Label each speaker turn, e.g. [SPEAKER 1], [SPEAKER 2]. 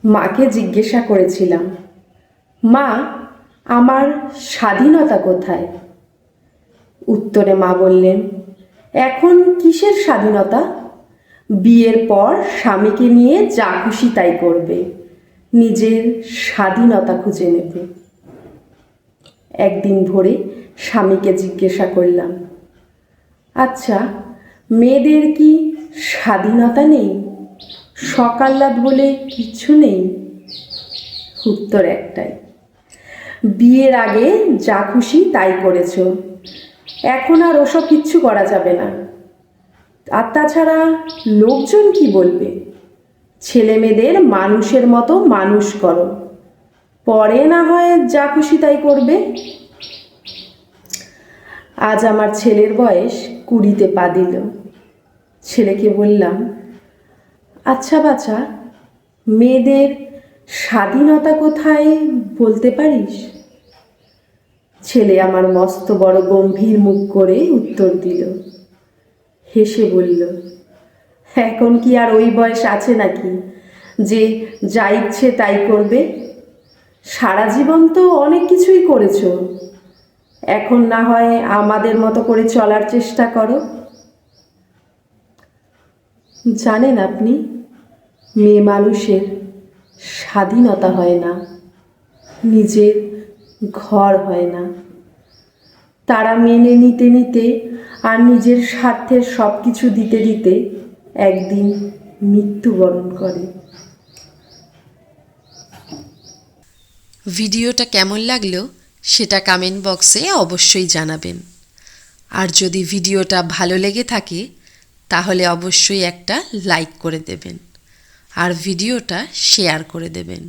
[SPEAKER 1] মাকে জিজ্ঞাসা করেছিলাম, মা, আমার স্বাধীনতা কোথায়? উত্তরে মা বললেন, এখন কিসের স্বাধীনতা? বিয়ের পর স্বামীকে নিয়ে যা খুশি তাই করবে, নিজের স্বাধীনতা খুঁজে নেবে। একদিন ভোরে স্বামীকে জিজ্ঞাসা করলাম, আচ্ছা, মেয়েদের কি স্বাধীনতা নেই? সকাল্লাদ বলে কিচ্ছু নেই? উত্তর একটাই, বিয়ের আগে যা খুশি তাই করেছ, এখন আর ওসব কিচ্ছু করা যাবে না। আর তাছাড়া লোকজন কি বলবে? ছেলে মেয়েদের মানুষের মতো মানুষ করো, পরে না হয় যা খুশি তাই করবে। আজ আমার ছেলের বয়স 20-তে পা দিল। ছেলেকে বললাম, আচ্ছা বাছা, মেয়েদের স্বাধীনতা কোথায় বলতে পারিস? ছেলে আমার মস্ত বড় গম্ভীর মুখ করে উত্তর দিল, হেসে বলল, এখন কি আর ওই বয়স আছে নাকি যে যা ইচ্ছে তাই করবে? সারা জীবন তো অনেক কিছুই করেছো, এখন না হয় আমাদের মতো করে চলার চেষ্টা করো। জানেন আপনি, মেয়ে মানুষের স্বাধীনতা হয় না, নিজের ঘর হয় না। তারা মেনে নিতে নিতে আর নিজের স্বার্থের সব কিছু দিতে দিতে একদিন মৃত্যুবরণ করে।
[SPEAKER 2] ভিডিওটা কেমন লাগলো সেটা কমেন্ট বক্সে অবশ্যই জানাবেন। আর যদি ভিডিওটা ভালো লেগে থাকে তাহলে অবশ্যই একটা লাইক করে দেবেন আর ভিডিওটা শেয়ার করে দেবেন।